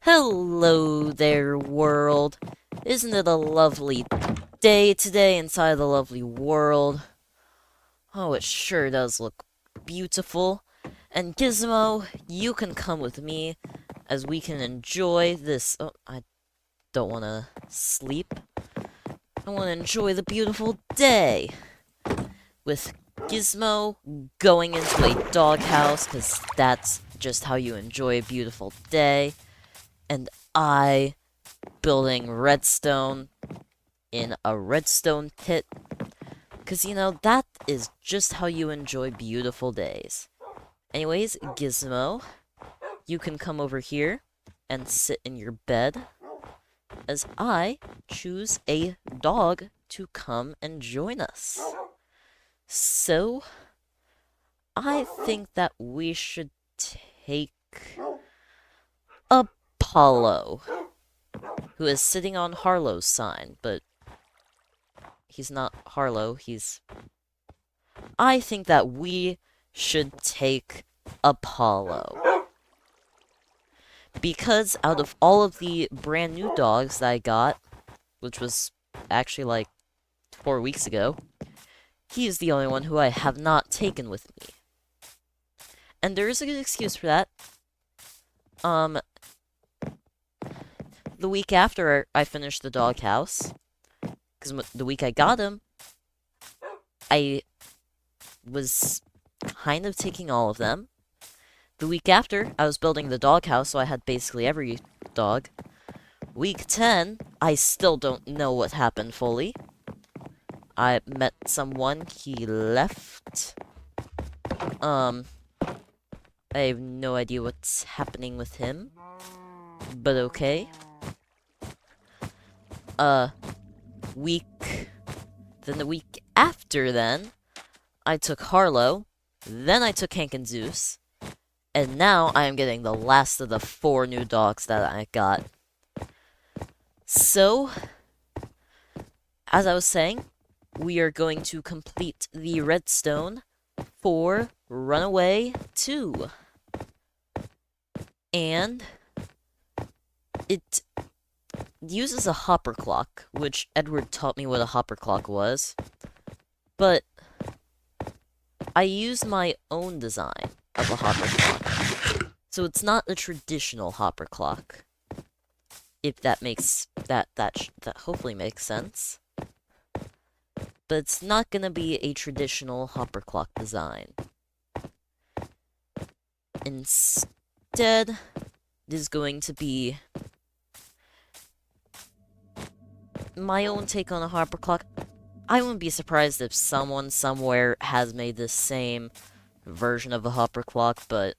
Hello there, world. Isn't it a lovely day today inside the lovely world? Oh, it sure does look beautiful. And Gizmo, you can come with me as we can enjoy this. Oh, I don't want to sleep. I want to enjoy the beautiful day with Gizmo going into a doghouse, because that's just how you enjoy a beautiful day. And I building redstone in a redstone pit. Because, that is just how you enjoy beautiful days. Anyways, Gizmo, you can come over here and sit in your bed as I choose a dog to come and join us. So, I think that we should take Apollo, who is sitting on Harlow's sign, but he's not Harlow, I think that we should take Apollo. Because out of all of the brand new dogs that I got, which was actually like 4 weeks ago, he is the only one who I have not taken with me. And there is a good excuse for that. The week after I finished the doghouse, because the week I got him, I was kind of taking all of them. The week after, I was building the doghouse, so I had basically every dog. Week 10, I still don't know what happened fully. I met someone, he left. I have no idea what's happening with him. But okay. Then the week after then, I took Harlow, then I took Hank and Zeus, and now I am getting the last of the 4 new dogs that I got. So, as I was saying, we are going to complete the redstone for Runaway 2. And it uses a hopper clock, which Edward taught me what a hopper clock was. But I use my own design of a hopper clock. So it's not a traditional hopper clock. If that makes that hopefully makes sense. But it's not gonna be a traditional hopper clock design. Instead, it is going to be my own take on a hopper clock. I wouldn't be surprised if someone somewhere has made the same version of a hopper clock, but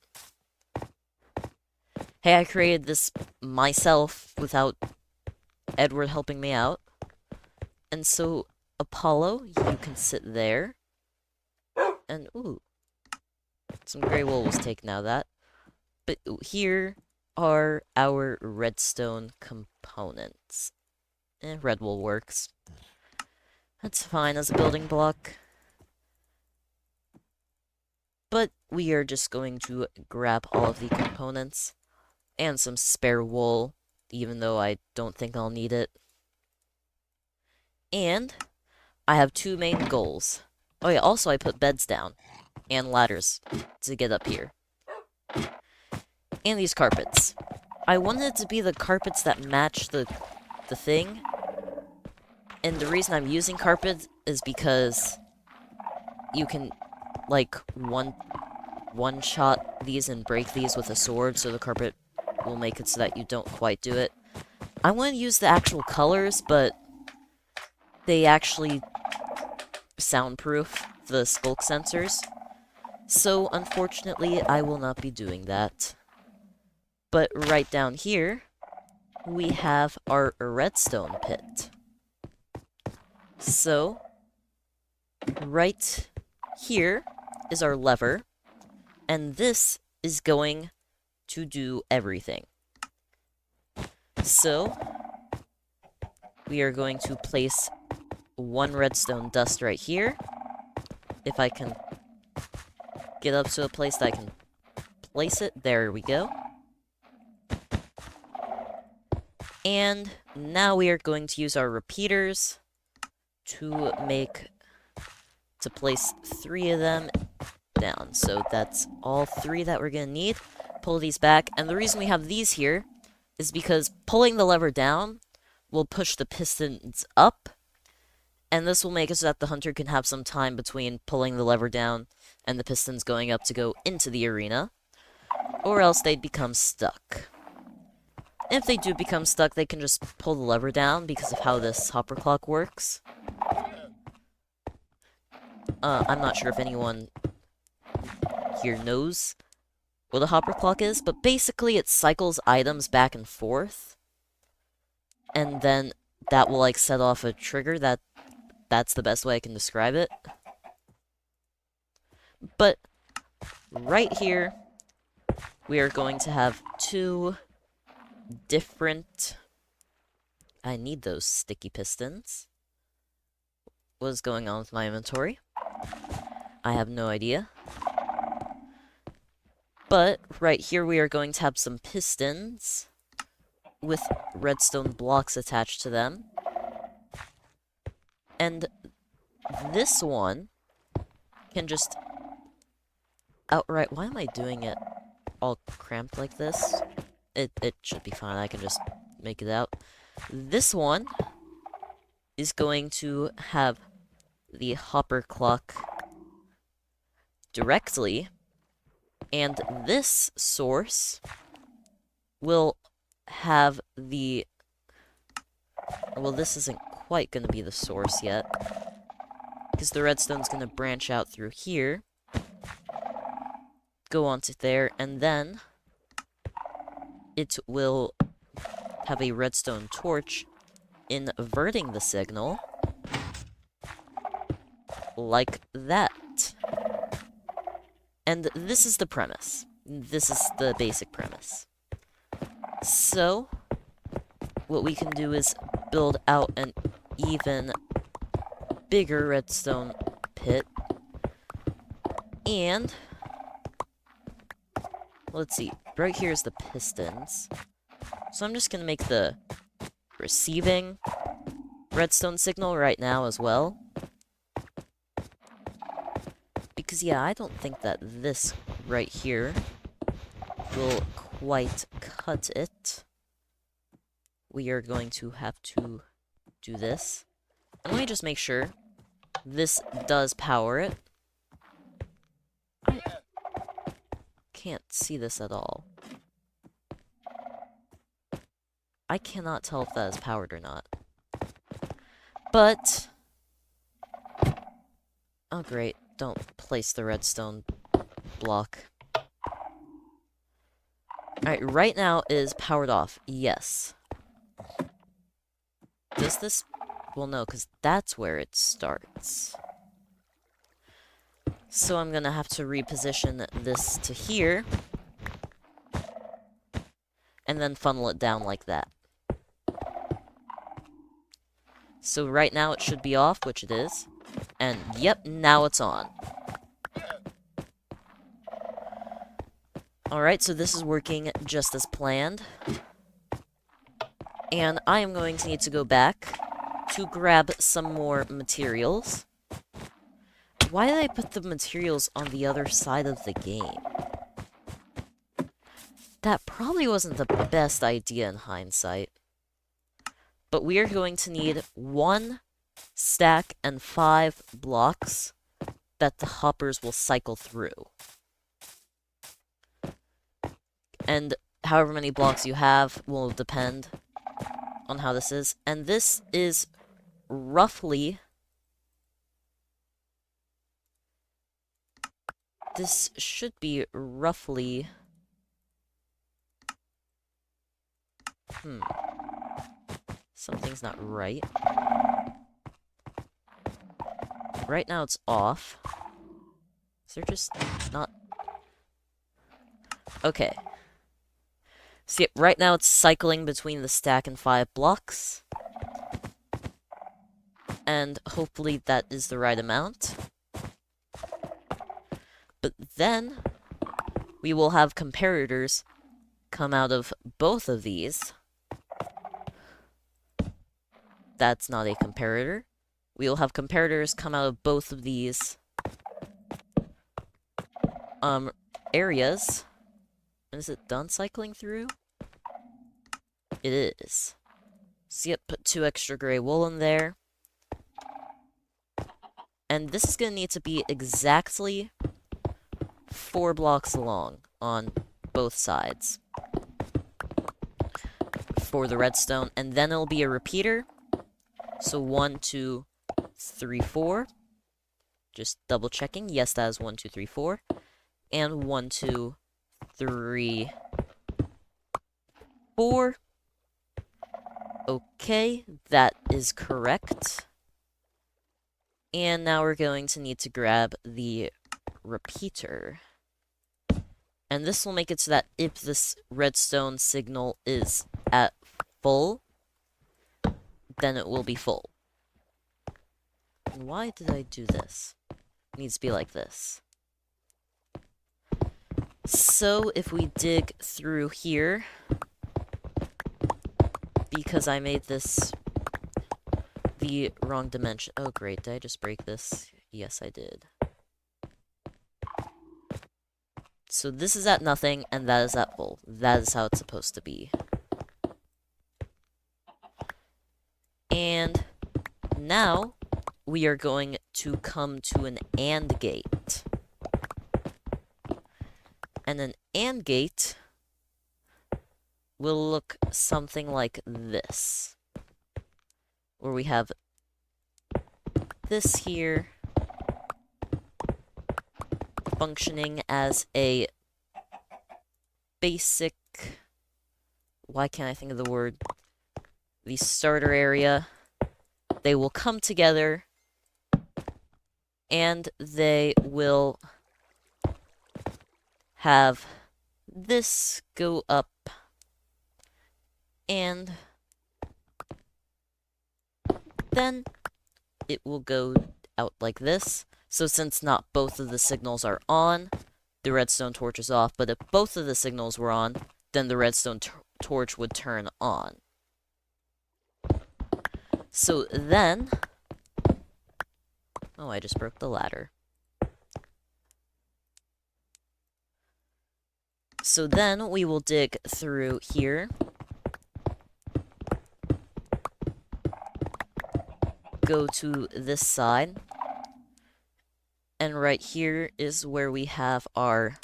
hey, I created this myself without Edward helping me out. And so, Apollo, you can sit there. And, ooh, some gray wool was taken out of that. But here are our redstone components. Red wool works. That's fine as a building block. But we are just going to grab all of the components and some spare wool, even though I don't think I'll need it. And I have 2 main goals. Oh yeah, also I put beds down and ladders to get up here. And these carpets. I wanted it to be the carpets that match the thing. And the reason I'm using carpet is because you can, like, one-shot these and break these with a sword, so the carpet will make it so that you don't quite do it. I want to use the actual colors, but they actually soundproof the smoke sensors. So, unfortunately, I will not be doing that. But right down here, we have our redstone pit. So, right here is our lever, and this is going to do everything. So, we are going to place 1 redstone dust right here. If I can get up to a place that I can place it, there we go. And now we are going to use our repeaters to place 3 of them down. So that's all 3 that we're gonna need. Pull these back, and the reason we have these here is because pulling the lever down will push the pistons up, and this will make it so that the hunter can have some time between pulling the lever down and the pistons going up to go into the arena, or else they'd become stuck. If they do become stuck, they can just pull the lever down because of how this hopper clock works. I'm not sure if anyone here knows what a hopper clock is, but basically it cycles items back and forth, and then that will, like, set off a trigger. That's the best way I can describe it. But right here, we are going to have 2 different... I need those sticky pistons. What is going on with my inventory? I have no idea. But right here we are going to have some pistons with redstone blocks attached to them. And this one can just outright... Why am I doing it all cramped like this? It should be fine. I can just make it out. This one is going to have the hopper clock directly, and this source will have the... Well, this isn't quite going to be the source yet, because the redstone's going to branch out through here, go onto there, and then it will have a redstone torch inverting the signal like that. And this is the premise. This is the basic premise. So, what we can do is build out an even bigger redstone pit. And let's see, right here is the pistons. So I'm just gonna make the receiving redstone signal right now as well. Because, yeah, I don't think that this right here will quite cut it. We are going to have to do this. And let me just make sure this does power it. I can't see this at all. I cannot tell if that is powered or not. But... oh, great. Don't place the redstone block. Alright, right now is powered off. Yes. Does this... well, no, because that's where it starts. So I'm gonna have to reposition this to here. And then funnel it down like that. So right now it should be off, which it is. And yep, now it's on. Alright, so this is working just as planned. And I am going to need to go back to grab some more materials. Why did I put the materials on the other side of the game? That probably wasn't the best idea in hindsight. But we are going to need 1 stack and 5 blocks that the hoppers will cycle through. And however many blocks you have will depend on how this is. And this is roughly... this should be roughly... something's not right. Right now it's off. Is there just not... okay. See, right now it's cycling between the stack and 5 blocks. And hopefully that is the right amount. But then we will have comparators come out of both of these. That's not a comparator. We will have comparators come out of both of these areas. Is it done cycling through? It is. So yep, put 2 extra gray wool in there. And this is going to need to be exactly 4 blocks long on both sides for the redstone. And then it'll be a repeater. So 1, 2, 3, 4. Just double checking. Yes, that is 1, 2, 3, 4. And 1, 2, 3, 4. Okay, that is correct. And now we're going to need to grab the repeater. And this will make it so that if this redstone signal is at full, then it will be full. And why did I do this? It needs to be like this. So if we dig through here, because I made this the wrong dimension. Oh great, did I just break this? Yes, I did. So this is at nothing, and that is at full. That is how it's supposed to be. And now we are going to come to an AND gate. And an AND gate will look something like this. Where we have this here functioning as a basic... Why can't I think of the word? The starter area. They will come together and they will have this go up and then it will go out like this. So since not both of the signals are on, the redstone torch is off. But if both of the signals were on, then the redstone torch would turn on. So then... Oh, I just broke the ladder. So then we will dig through here. Go to this side. And right here is where we have our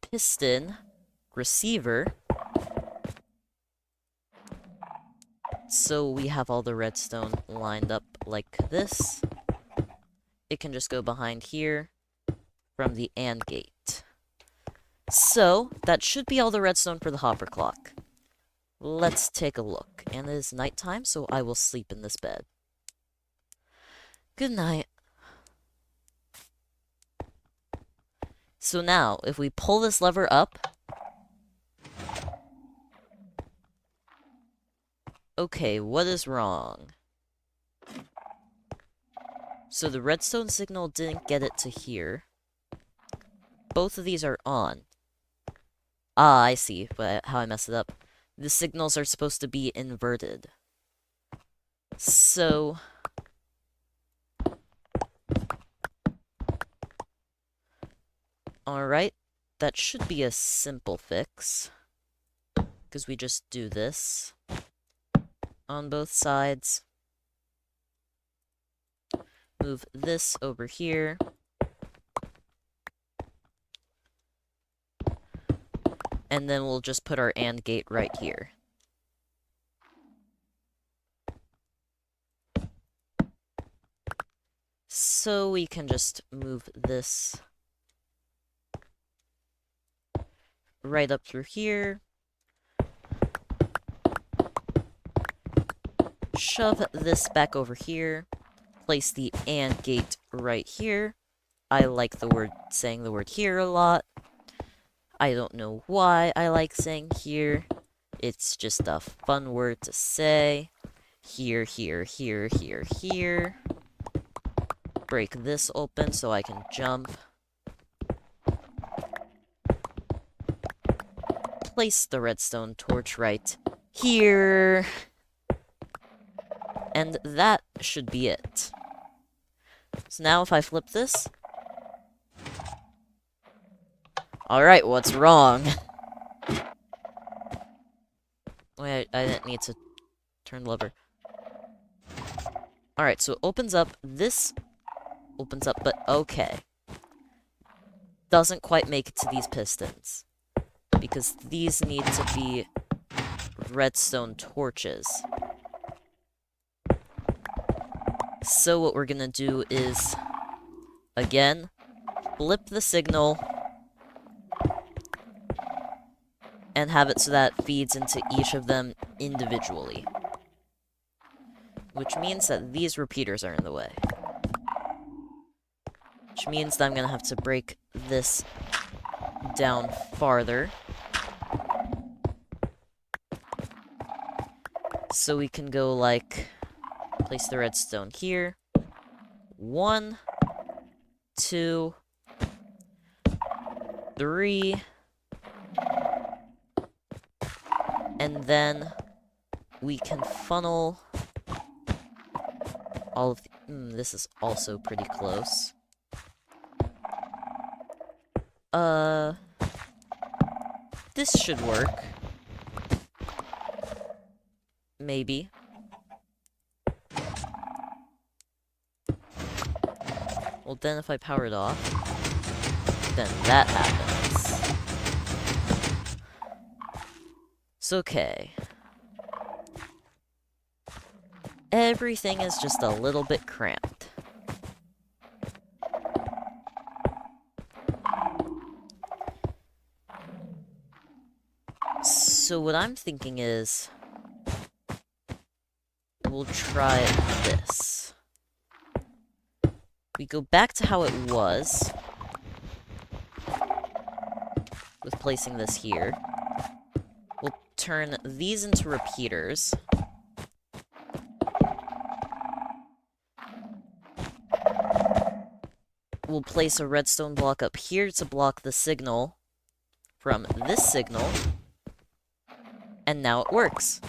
piston receiver. So we have all the redstone lined up like this. It can just go behind here from the AND gate. So that should be all the redstone for the hopper clock. Let's take a look. And it is nighttime, so I will sleep in this bed. Good night. So now, if we pull this lever up... Okay, what is wrong? So the redstone signal didn't get it to here. Both of these are on. Ah, I see how I messed it up. The signals are supposed to be inverted. So... Alright, that should be a simple fix. Because we just do this on both sides. Move this over here. And then we'll just put our AND gate right here. So we can just move this right up through here. Shove this back over here. Place the AND gate right here. I like saying the word here a lot. I don't know why I like saying here. It's just a fun word to say. Here, here, here, here, here. Break this open so I can jump. Place the redstone torch right here. And that should be it. So now if I flip this... Alright, what's wrong? Wait, I didn't need to turn the lever. Alright, so it opens up. This opens up, but okay. Doesn't quite make it to these pistons. Because these need to be redstone torches. So what we're gonna do is, again, flip the signal and have it so that it feeds into each of them individually. Which means that these repeaters are in the way. Which means that I'm gonna have to break this down farther. So we can go like, place the redstone here. 1, 2, 3, and then we can funnel all of the... this is also pretty close. This should work. Maybe. Well, then if I power it off, then that happens. It's okay. Everything is just a little bit cramped. So what I'm thinking is, we'll try this. We go back to how it was, with placing this here. We'll turn these into repeaters. We'll place a redstone block up here to block the signal from this signal. And now it works.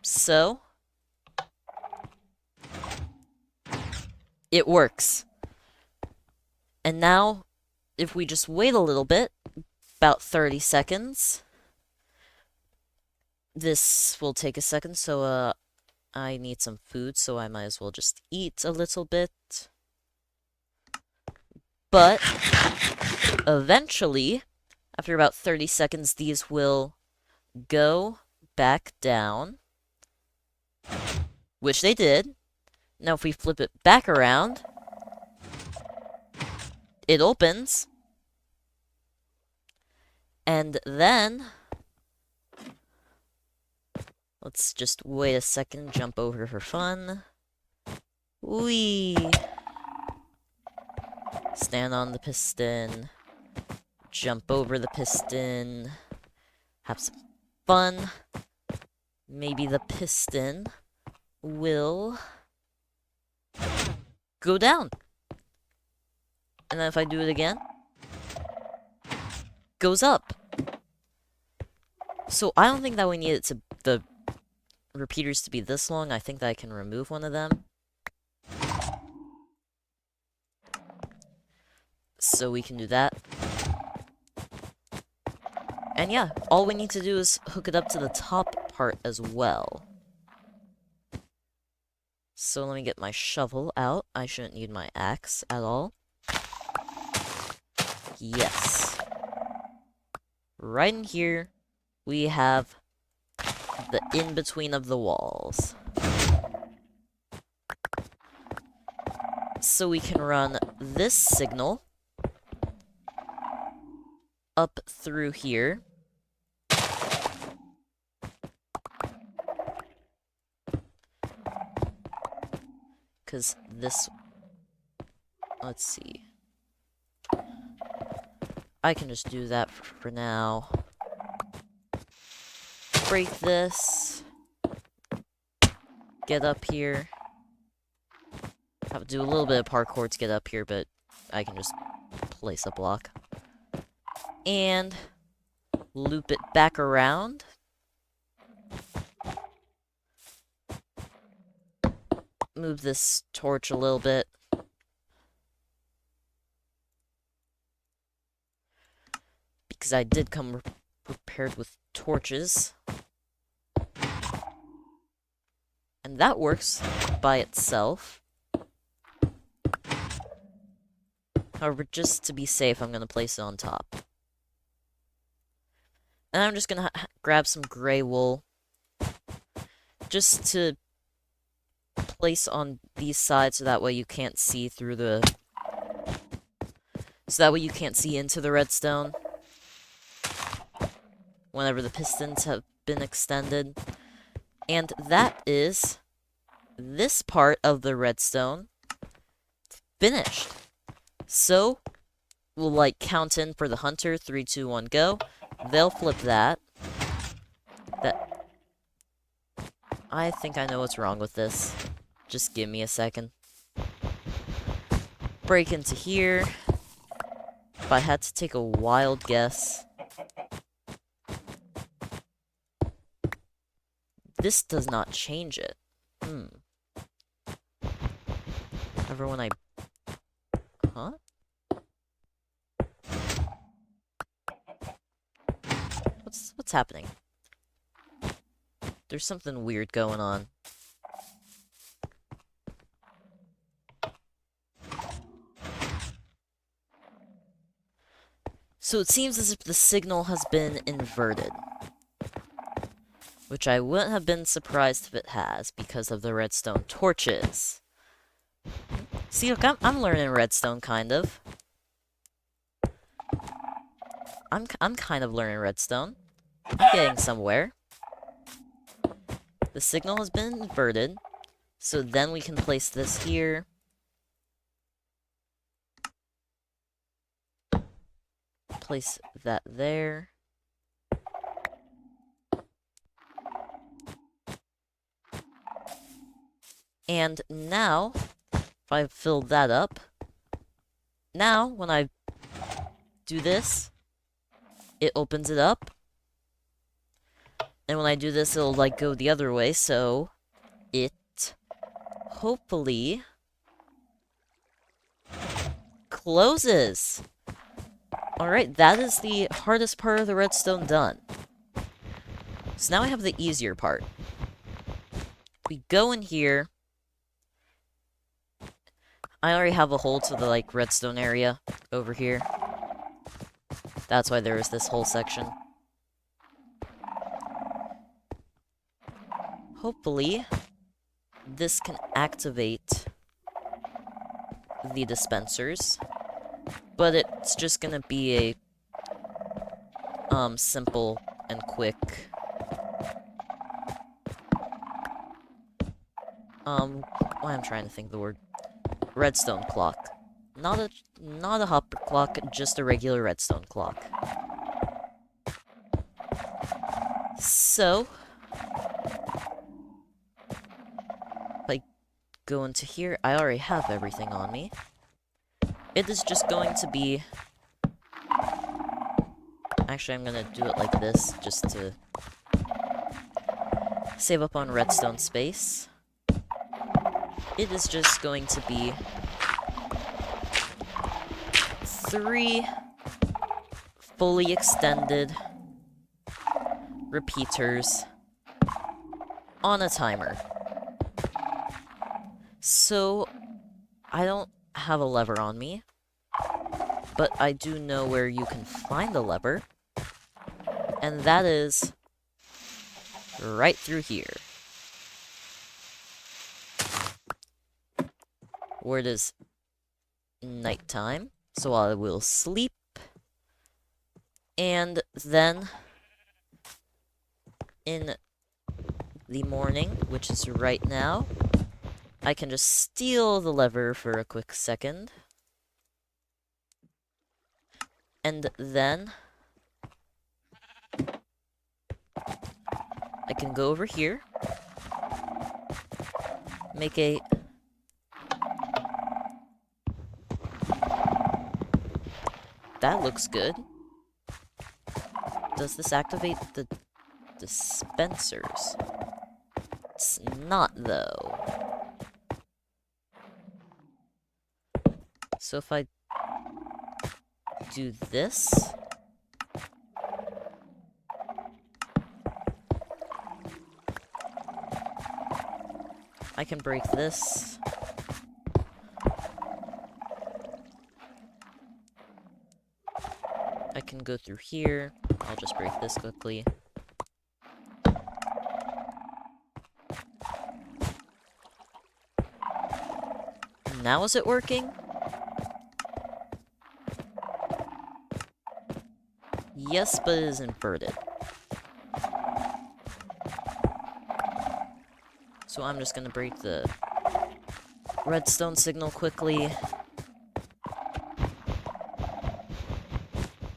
So, it works. And now, if we just wait a little bit, about 30 seconds, this will take a second, so I need some food, so I might as well just eat a little bit. But, eventually, after about 30 seconds, these will go back down. Which they did. Now if we flip it back around, it opens. And then, let's just wait a second, jump over for fun. Whee! Stand on the piston. Jump over the piston. Have some fun. Maybe the piston will go down. And then if I do it again, goes up. So I don't think that we need it to the repeaters to be this long. I think that I can remove one of them. So we can do that. And yeah, all we need to do is hook it up to the top part as well. So let me get my shovel out. I shouldn't need my axe at all. Yes. Right in here, we have the in-between of the walls. So we can run this signal up through here. Because this... Let's see. I can just do that for now. Break this. Get up here. Have to do a little bit of parkour to get up here, but I can just place a block. And loop it back around. move this torch a little bit. Because I did come prepared with torches. And that works by itself. However, just to be safe, I'm going to place it on top. And I'm just going to grab some gray wool. Just to place on these sides so that way you can't see through the... So that way you can't see into the redstone. Whenever the pistons have been extended. And that is this part of the redstone finished. So, we'll like count in for the hunter, 3, 2, 1, go. They'll flip that. I think I know what's wrong with this. Just give me a second. Break into here. If I had to take a wild guess, this does not change it. However, when I... Huh? What's happening? There's something weird going on. So it seems as if the signal has been inverted. Which I wouldn't have been surprised if it has, because of the redstone torches. See, look, I'm learning redstone, kind of. I'm kind of learning redstone. I'm getting somewhere. The signal has been inverted, so then we can place this here. Place that there. And now, if I fill that up, now, when I do this, it opens it up. And when I do this, it'll, like, go the other way, so it hopefully closes. Alright, that is the hardest part of the redstone done. So now I have the easier part. We go in here. I already have a hole to the, like, redstone area over here. That's why there is this whole section. Hopefully, this can activate the dispensers. But it's just gonna be a, simple and quick, why I'm trying to think of the word. Redstone clock. Not a hopper clock, just a regular redstone clock. So, if I go into here, I already have everything on me. It is just going to be... Actually, I'm gonna do it like this, just to save up on redstone space. It is just going to be 3 fully extended repeaters on a timer. So, I don't have a lever on me, but I do know where you can find a lever, and that is right through here, where it is nighttime, so I will sleep, and then in the morning, which is right now, I can just steal the lever for a quick second. And then I can go over here, make a... That looks good. Does this activate the dispensers? It's not, though. So if I do this... I can break this. I can go through here. I'll just break this quickly. Now is it working? Yes, but it is inverted. So I'm just gonna break the redstone signal quickly.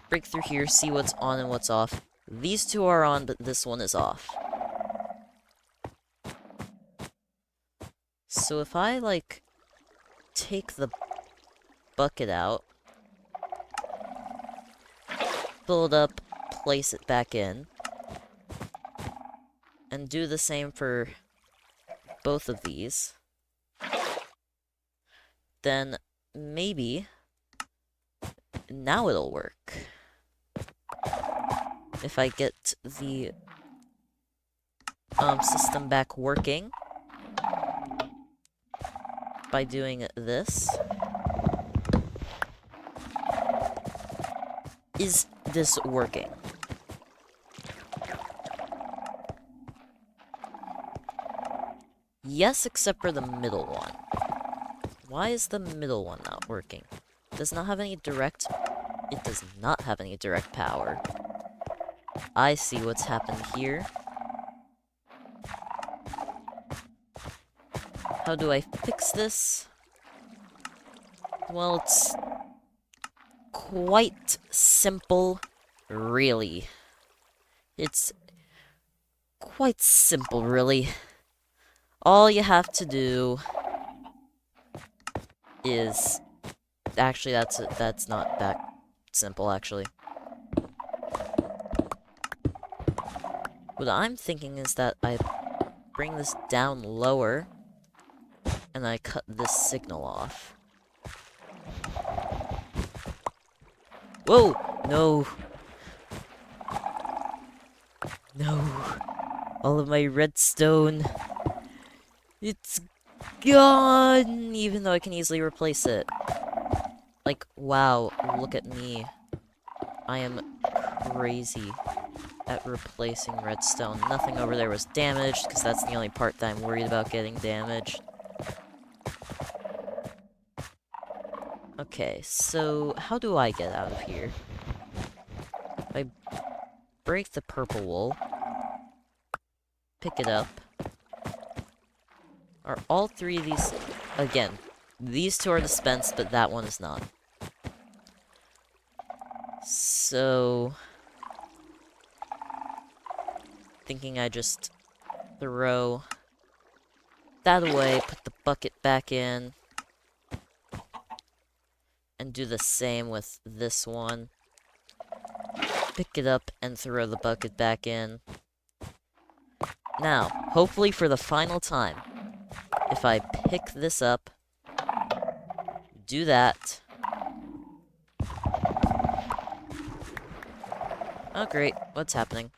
Break through here, see what's on and what's off. These two are on, but this one is off. So if I, like, take the bucket out, fill it up, place it back in, and do the same for both of these, then maybe now it'll work. If I get the system back working by doing this. Is this working? Yes, except for the middle one. Why is the middle one not working? It does not have any direct power. I see what's happened here. How do I fix this? Well, it's quite simple, really. It's quite simple, really. All you have to do is... Actually, that's not that simple, actually. What I'm thinking is that I bring this down lower, and I cut this signal off. Whoa! No! No! All of my redstone... It's gone! Even though I can easily replace it. Like, wow, look at me. I am crazy at replacing redstone. Nothing over there was damaged, because that's the only part that I'm worried about getting damaged. Okay, so how do I get out of here? I break the purple wool. Pick it up. Are all three of these... Again, these two are dispensed, but that one is not. So... Thinking I just throw that away, put the bucket back in, and do the same with this one. Pick it up and throw the bucket back in. Now, hopefully for the final time, if I pick this up, do that. Oh great, what's happening?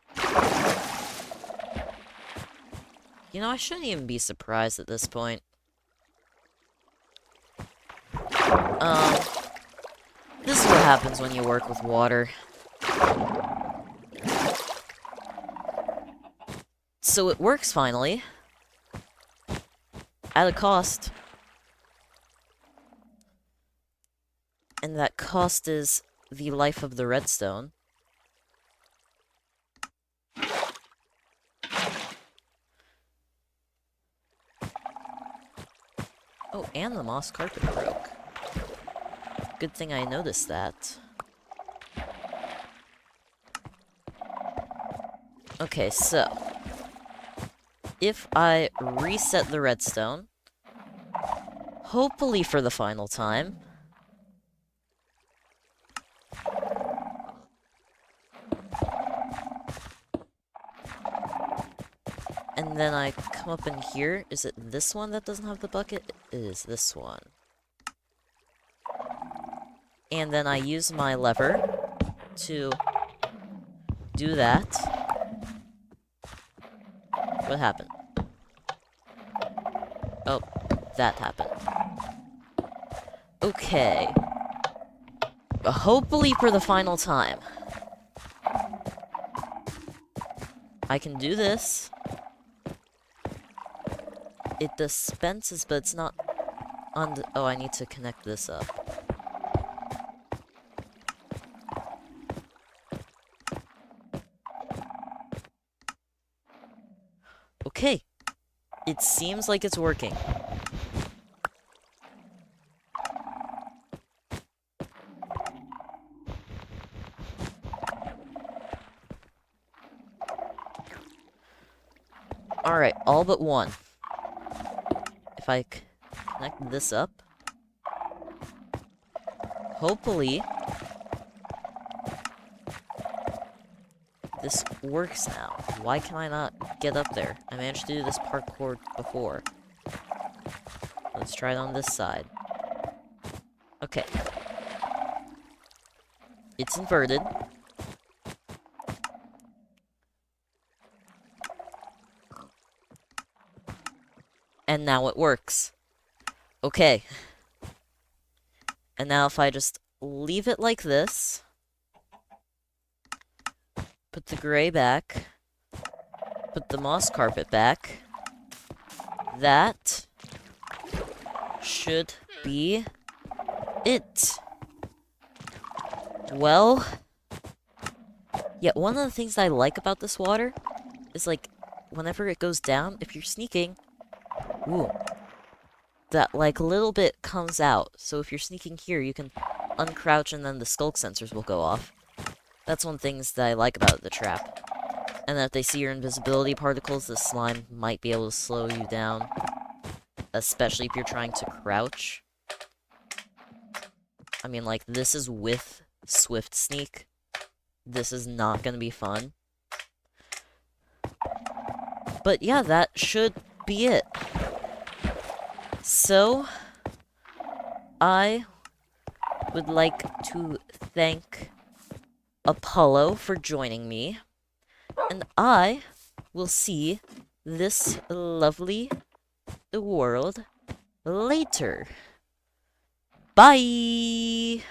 You know, I shouldn't even be surprised at this point. This is what happens when you work with water. So it works finally. At a cost. And that cost is the life of the redstone. Oh, and the moss carpet broke. Good thing I noticed that. Okay, so... if I reset the redstone, hopefully for the final time, and then I come up in here, is it this one that doesn't have the bucket? It is this one. And then I use my lever to do that. What happened? Oh, that happened. Okay. Hopefully for the final time. I can do this. It dispenses, but it's not on the... Oh, I need to connect this up. Okay. It seems like it's working. Alright, all but one. If I connect this up, hopefully this works now. Why can I not get up there? I managed to do this parkour before. Let's try it on this side. Okay. It's inverted. And now it works. Okay. And now if I just leave it like this, put the gray back, put the moss carpet back, that should be it. Well, yeah, one of the things I like about this water is, like, whenever it goes down, if you're sneaking, ooh, that, like, little bit comes out. So if you're sneaking here, you can uncrouch and then the skulk sensors will go off. That's one of the things that I like about the trap. And that if they see your invisibility particles, the slime might be able to slow you down. Especially if you're trying to crouch. I mean, like, this is with Swift Sneak. This is not gonna be fun. But yeah, that should be it. So, I would like to thank Apollo for joining me. And I will see this lovely world later. Bye!